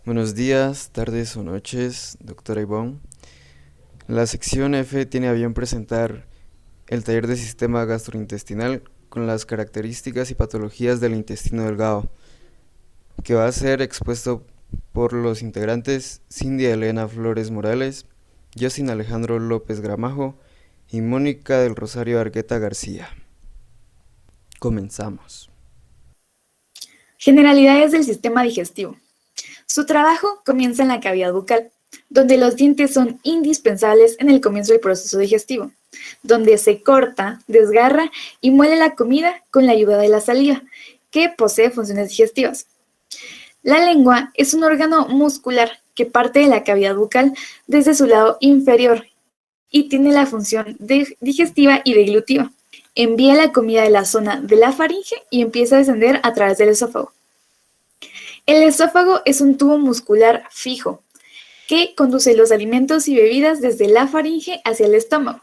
Buenos días, tardes o noches, doctora Ivonne. La sección F tiene a bien presentar el taller de sistema gastrointestinal con las características y patologías del intestino delgado, que va a ser expuesto por los integrantes Cindy Elena Flores Morales, Justin Alejandro López Gramajo y Mónica del Rosario Argueta García. Comenzamos. Generalidades del sistema digestivo. Su trabajo comienza en la cavidad bucal, donde los dientes son indispensables en el comienzo del proceso digestivo, donde se corta, desgarra y muele la comida con la ayuda de la saliva, que posee funciones digestivas. La lengua es un órgano muscular que parte de la cavidad bucal desde su lado inferior y tiene la función digestiva y deglutiva. Envía la comida de la zona de la faringe y empieza a descender a través del esófago. El esófago es un tubo muscular fijo que conduce los alimentos y bebidas desde la faringe hacia el estómago.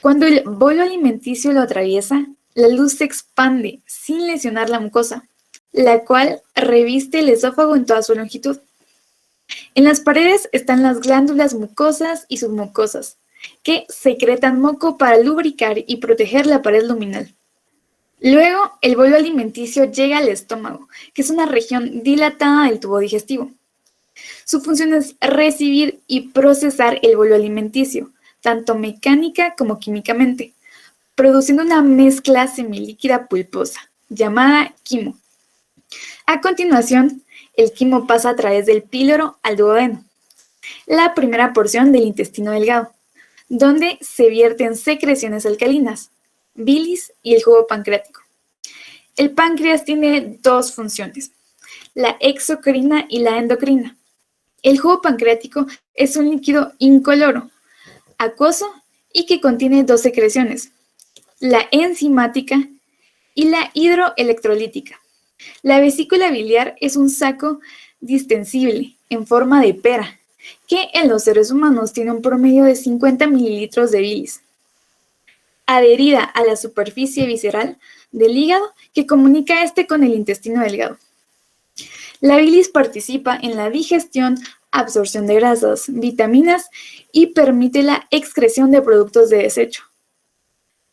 Cuando el bolo alimenticio lo atraviesa, la luz se expande sin lesionar la mucosa, la cual reviste el esófago en toda su longitud. En las paredes están las glándulas mucosas y submucosas, que secretan moco para lubricar y proteger la pared luminal. Luego, el bolo alimenticio llega al estómago, que es una región dilatada del tubo digestivo. Su función es recibir y procesar el bolo alimenticio, tanto mecánica como químicamente, produciendo una mezcla semilíquida pulposa, llamada quimo. A continuación, el quimo pasa a través del píloro al duodeno, la primera porción del intestino delgado, donde se vierten secreciones alcalinas, bilis y el jugo pancreático. El páncreas tiene dos funciones, la exocrina y la endocrina. El jugo pancreático es un líquido incoloro, acuoso y que contiene dos secreciones, la enzimática y la hidroelectrolítica. La vesícula biliar es un saco distensible en forma de pera, que en los seres humanos tiene un promedio de 50 mililitros de bilis, adherida a la superficie visceral del hígado que comunica este con el intestino delgado. La bilis participa en la digestión, absorción de grasas, vitaminas y permite la excreción de productos de desecho.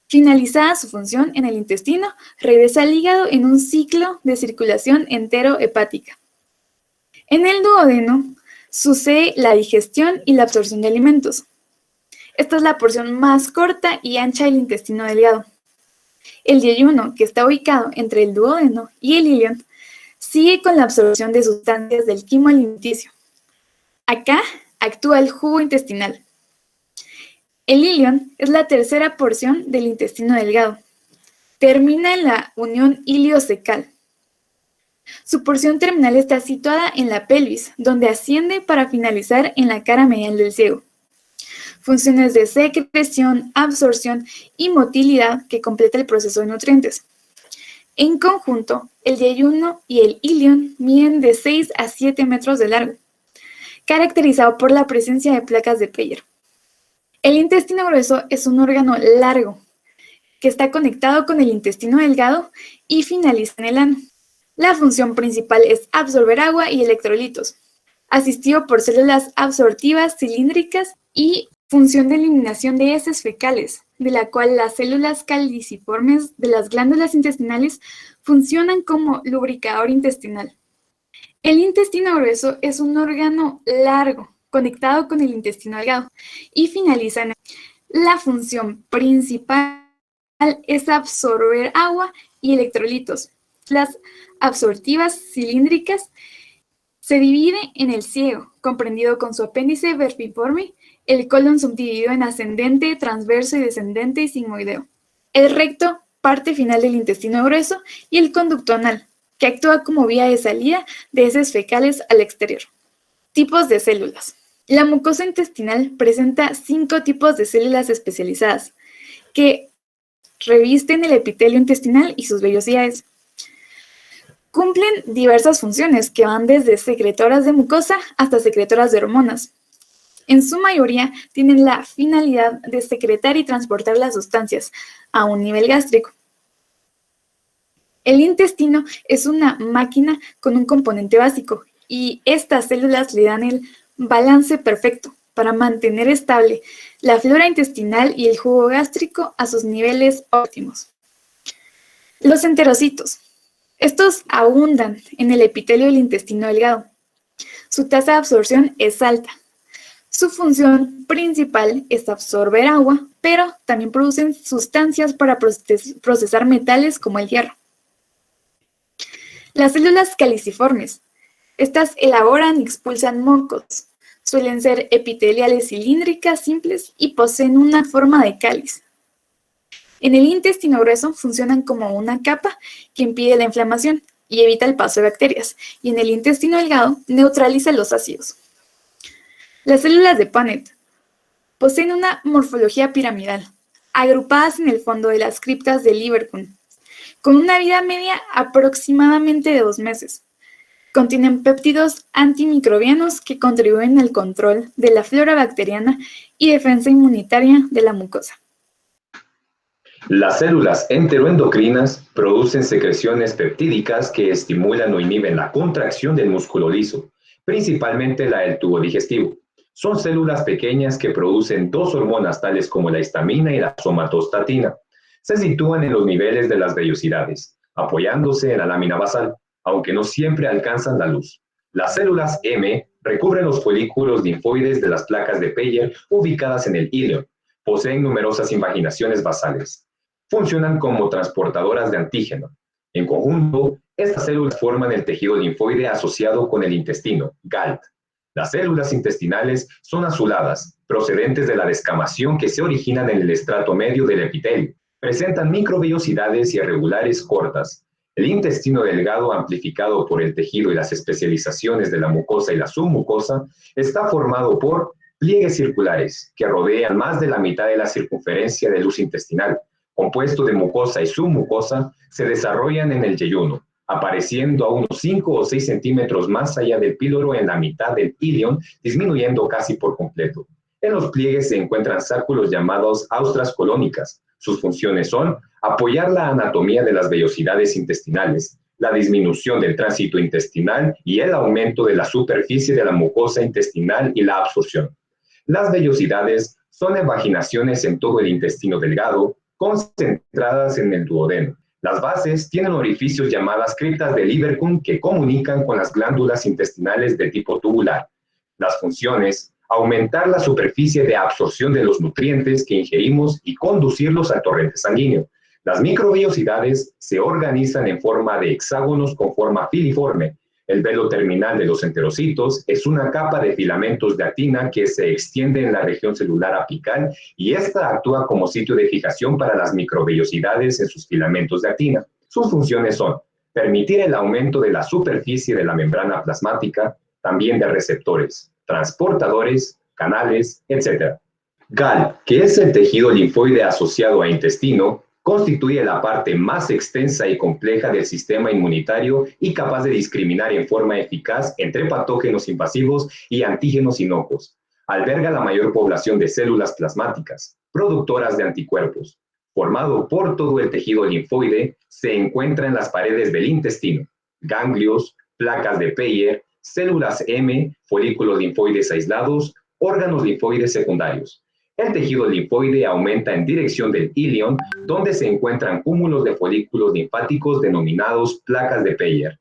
Finalizada su función en el intestino, regresa al hígado en un ciclo de circulación enterohepática. En el duodeno sucede la digestión y la absorción de alimentos. Esta es la porción más corta y ancha del intestino delgado. El yeyuno, que está ubicado entre el duodeno y el ilion, sigue con la absorción de sustancias del quimo alimenticio. Acá actúa el jugo intestinal. El ilion es la tercera porción del intestino delgado. Termina en la unión iliocecal. Su porción terminal está situada en la pelvis, donde asciende para finalizar en la cara medial del ciego. Funciones de secreción, absorción y motilidad que completa el proceso de nutrientes. En conjunto, el yeyuno y el ilion miden de 6 a 7 metros de largo, caracterizado por la presencia de placas de Peyer. El intestino grueso es un órgano largo que está conectado con el intestino delgado y finaliza en el ano. La función principal es absorber agua y electrolitos, asistido por células absortivas cilíndricas y función de eliminación de heces fecales, de la cual las células caliciformes de las glándulas intestinales funcionan como lubricador intestinal. El intestino grueso es un órgano largo, conectado con el intestino delgado, y finaliza en la función principal es absorber agua y electrolitos. Las absortivas cilíndricas se divide en el ciego, comprendido con su apéndice vermiforme, el colon subdividido en ascendente, transverso y descendente y sigmoideo. El recto, parte final del intestino grueso, y el conducto anal, que actúa como vía de salida de heces fecales al exterior. Tipos de células. La mucosa intestinal presenta 5 tipos de células especializadas, que revisten el epitelio intestinal y sus vellosidades. Cumplen diversas funciones que van desde secretoras de mucosa hasta secretoras de hormonas. En su mayoría tienen la finalidad de secretar y transportar las sustancias a un nivel gástrico. El intestino es una máquina con un componente básico y estas células le dan el balance perfecto para mantener estable la flora intestinal y el jugo gástrico a sus niveles óptimos. Los enterocitos. Estos abundan en el epitelio del intestino delgado. Su tasa de absorción es alta. Su función principal es absorber agua, pero también producen sustancias para procesar metales como el hierro. Las células caliciformes. Estas elaboran y expulsan mocos. Suelen ser epiteliales cilíndricas simples y poseen una forma de cáliz. En el intestino grueso funcionan como una capa que impide la inflamación y evita el paso de bacterias, y en el intestino delgado neutraliza los ácidos. Las células de Punnett poseen una morfología piramidal, agrupadas en el fondo de las criptas de Lieberkühn, con una vida media aproximadamente de 2 meses. Contienen péptidos antimicrobianos que contribuyen al control de la flora bacteriana y defensa inmunitaria de la mucosa. Las células enteroendocrinas producen secreciones peptídicas que estimulan o inhiben la contracción del músculo liso, principalmente la del tubo digestivo. Son células pequeñas que producen 2 hormonas tales como la histamina y la somatostatina. Se sitúan en los niveles de las vellosidades, apoyándose en la lámina basal, aunque no siempre alcanzan la luz. Las células M recubren los folículos linfoides de las placas de Peyer ubicadas en el íleon. Poseen numerosas invaginaciones basales. Funcionan como transportadoras de antígeno. En conjunto, estas células forman el tejido linfoide asociado con el intestino, GALT. Las células intestinales son azuladas, procedentes de la descamación que se originan en el estrato medio del epitelio. Presentan microvellosidades irregulares cortas. El intestino delgado, amplificado por el tejido y las especializaciones de la mucosa y la submucosa, está formado por pliegues circulares que rodean más de la mitad de la circunferencia del luz intestinal. Compuesto de mucosa y submucosa, se desarrollan en el yeyuno, apareciendo a unos 5 o 6 centímetros más allá del píloro en la mitad del íleon, disminuyendo casi por completo. En los pliegues se encuentran sárculos llamados austras colónicas. Sus funciones son apoyar la anatomía de las vellosidades intestinales, la disminución del tránsito intestinal y el aumento de la superficie de la mucosa intestinal y la absorción. Las vellosidades son invaginaciones en todo el intestino delgado, concentradas en el duodeno. Las bases tienen orificios llamadas criptas de Lieberkühn que comunican con las glándulas intestinales de tipo tubular. Las funciones: aumentar la superficie de absorción de los nutrientes que ingerimos y conducirlos al torrente sanguíneo. Las microvellosidades se organizan en forma de hexágonos con forma filiforme. El velo terminal de los enterocitos es una capa de filamentos de actina que se extiende en la región celular apical y esta actúa como sitio de fijación para las microvellosidades en sus filamentos de actina. Sus funciones son permitir el aumento de la superficie de la membrana plasmática, también de receptores, transportadores, canales, etc. GAL, que es el tejido linfoide asociado a intestino, constituye la parte más extensa y compleja del sistema inmunitario y capaz de discriminar en forma eficaz entre patógenos invasivos y antígenos inocuos. Alberga la mayor población de células plasmáticas, productoras de anticuerpos. Formado por todo el tejido linfoide, se encuentra en las paredes del intestino, ganglios, placas de Peyer, células M, folículos linfoides aislados, órganos linfoides secundarios. El tejido linfoide aumenta en dirección del íleon, donde se encuentran cúmulos de folículos linfáticos denominados placas de Peyer.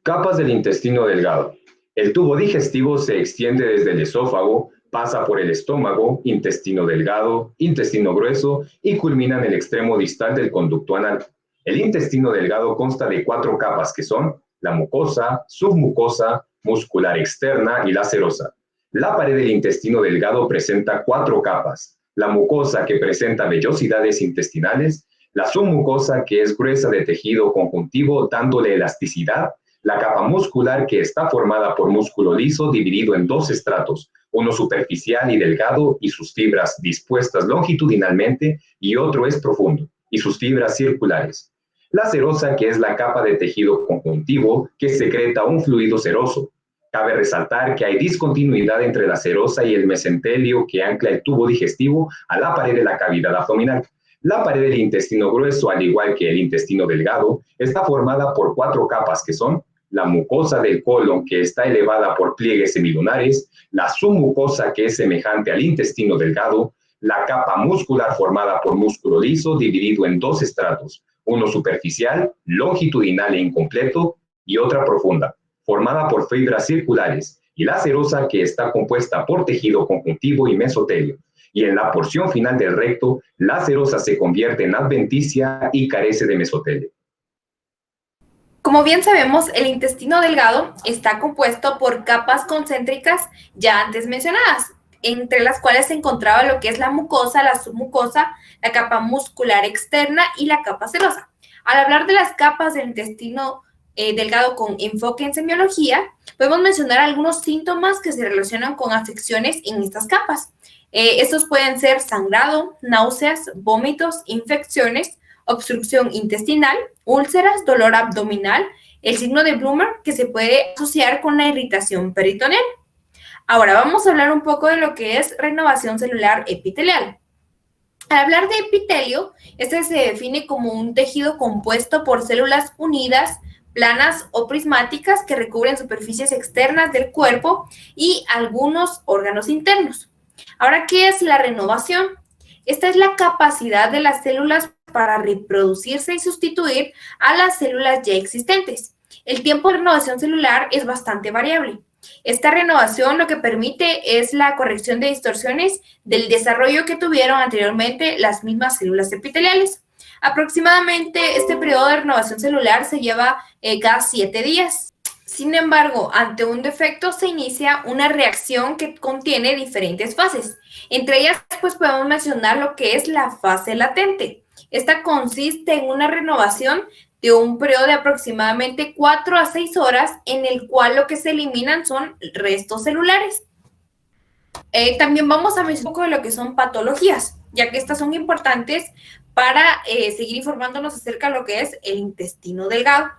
Capas del intestino delgado. El tubo digestivo se extiende desde el esófago, pasa por el estómago, intestino delgado, intestino grueso y culmina en el extremo distal del conducto anal. El intestino delgado consta de 4 capas que son la mucosa, submucosa, muscular externa y la serosa. La pared del intestino delgado presenta 4 capas: la mucosa, que presenta vellosidades intestinales; la submucosa, que es gruesa de tejido conjuntivo dándole elasticidad; la capa muscular, que está formada por músculo liso dividido en 2 estratos, uno superficial y delgado y sus fibras dispuestas longitudinalmente, y otro es profundo y sus fibras circulares; la serosa, que es la capa de tejido conjuntivo que secreta un fluido seroso. Cabe resaltar que hay discontinuidad entre la serosa y el mesentelio que ancla el tubo digestivo a la pared de la cavidad abdominal. La pared del intestino grueso, al igual que el intestino delgado, está formada por 4 capas que son la mucosa del colon, que está elevada por pliegues semilunares, la submucosa, que es semejante al intestino delgado, la capa muscular formada por músculo liso dividido en dos estratos, uno superficial, longitudinal e incompleto, y otra profunda, formada por fibras circulares, y la serosa, que está compuesta por tejido conjuntivo y mesotelio. Y en la porción final del recto, la serosa se convierte en adventicia y carece de mesotelio. Como bien sabemos, el intestino delgado está compuesto por capas concéntricas ya antes mencionadas, entre las cuales se encontraba lo que es la mucosa, la submucosa, la capa muscular externa y la capa serosa. Al hablar de las capas del intestino delgado con enfoque en semiología, podemos mencionar algunos síntomas que se relacionan con afecciones en estas capas. Estos pueden ser sangrado, náuseas, vómitos, infecciones, obstrucción intestinal, úlceras, dolor abdominal, el signo de Blumer, que se puede asociar con la irritación peritoneal. Ahora vamos a hablar un poco de lo que es renovación celular epitelial. Al hablar de epitelio, este se define como un tejido compuesto por células unidas, planas o prismáticas que recubren superficies externas del cuerpo y algunos órganos internos. Ahora, ¿qué es la renovación? Esta es la capacidad de las células para reproducirse y sustituir a las células ya existentes. El tiempo de renovación celular es bastante variable. Esta renovación lo que permite es la corrección de distorsiones del desarrollo que tuvieron anteriormente las mismas células epiteliales. Aproximadamente este periodo de renovación celular se lleva cada 7 días. Sin embargo, ante un defecto se inicia una reacción que contiene diferentes fases. Entre ellas, pues podemos mencionar lo que es la fase latente. Esta consiste en una renovación de un periodo de aproximadamente 4 a 6 horas en el cual lo que se eliminan son restos celulares. También vamos a mencionar un poco de lo que son patologías, ya que estas son importantes para seguir informándonos acerca de lo que es el intestino delgado.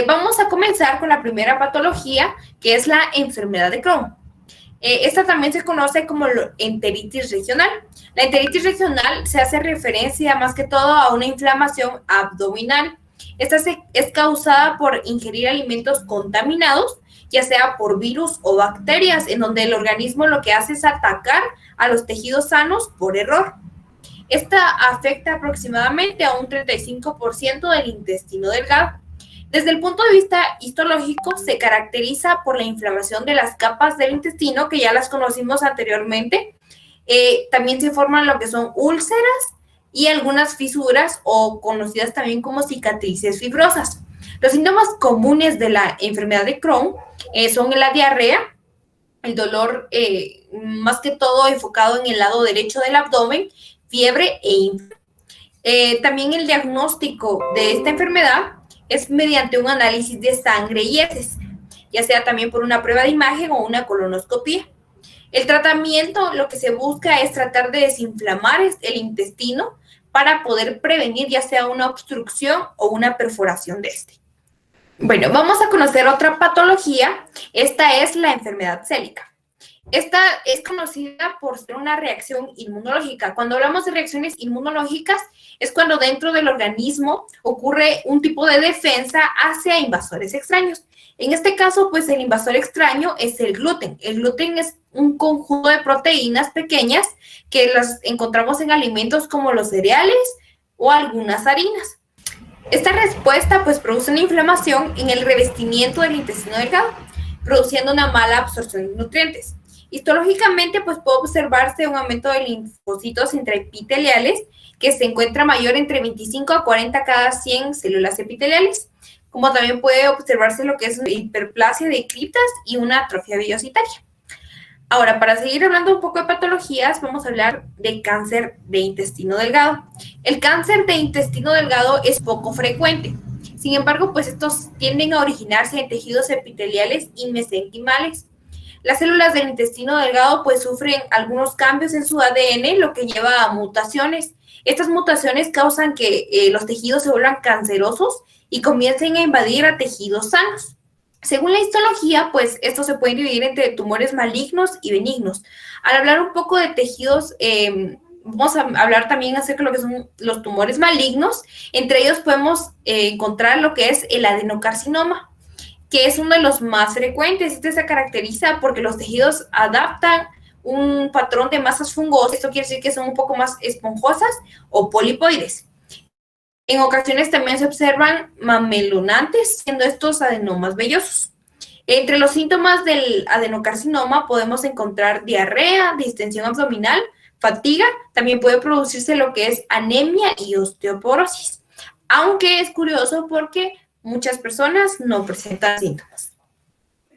Vamos a comenzar con la primera patología, que es la enfermedad de Crohn. Esta también se conoce como enteritis regional. La enteritis regional se hace referencia más que todo a una inflamación abdominal. Esta es causada por ingerir alimentos contaminados, ya sea por virus o bacterias, en donde el organismo lo que hace es atacar a los tejidos sanos por error. Esta afecta aproximadamente a un 35% del intestino delgado. Desde el punto de vista histológico, se caracteriza por la inflamación de las capas del intestino, que ya las conocimos anteriormente. También se forman lo que son úlceras y algunas fisuras, o conocidas también como cicatrices fibrosas. Los síntomas comunes de la enfermedad de Crohn son la diarrea, el dolor más que todo enfocado en el lado derecho del abdomen, fiebre e inflamación. También el diagnóstico de esta enfermedad es mediante un análisis de sangre y heces, ya sea también por una prueba de imagen o una colonoscopia. El tratamiento, lo que se busca es tratar de desinflamar el intestino para poder prevenir ya sea una obstrucción o una perforación de este. Bueno, vamos a conocer otra patología. Esta es la enfermedad célica. Esta es conocida por ser una reacción inmunológica. Cuando hablamos de reacciones inmunológicas, es cuando dentro del organismo ocurre un tipo de defensa hacia invasores extraños. En este caso, pues el invasor extraño es el gluten. El gluten es un conjunto de proteínas pequeñas que las encontramos en alimentos como los cereales o algunas harinas. Esta respuesta pues produce una inflamación en el revestimiento del intestino delgado, produciendo una mala absorción de nutrientes. Histológicamente, pues puede observarse un aumento de linfocitos intraepiteliales que se encuentra mayor entre 25 a 40 cada 100 células epiteliales, como también puede observarse lo que es una hiperplasia de criptas y una atrofia villositaria. Ahora, para seguir hablando un poco de patologías, vamos a hablar de cáncer de intestino delgado. El cáncer de intestino delgado es poco frecuente. Sin embargo, pues estos tienden a originarse en tejidos epiteliales y mesenquimales. Las células del intestino delgado pues sufren algunos cambios en su ADN, lo que lleva a mutaciones. Estas mutaciones causan que los tejidos se vuelvan cancerosos y comiencen a invadir a tejidos sanos. Según la histología, pues estos se pueden dividir entre tumores malignos y benignos. Al hablar un poco de tejidos, vamos a hablar también acerca de lo que son los tumores malignos. Entre ellos podemos encontrar lo que es el adenocarcinoma. que es uno de los más frecuentes. Este se caracteriza porque los tejidos adaptan un patrón de masas fungosas. Esto quiere decir que son un poco más esponjosas o polipoides. En ocasiones también se observan mamelonantes, siendo estos adenomas vellosos. Entre los síntomas del adenocarcinoma podemos encontrar diarrea, distensión abdominal, fatiga, también puede producirse lo que es anemia y osteoporosis. Aunque es curioso porque muchas personas no presentan síntomas.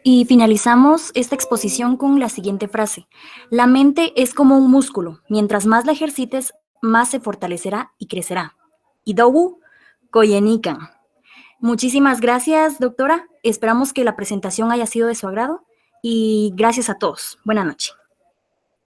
Y finalizamos esta exposición con la siguiente frase. La mente es como un músculo. Mientras más la ejercites, más se fortalecerá y crecerá. Idowu Koyenikan. Muchísimas gracias, doctora. Esperamos que la presentación haya sido de su agrado y gracias a todos. Buenas noches.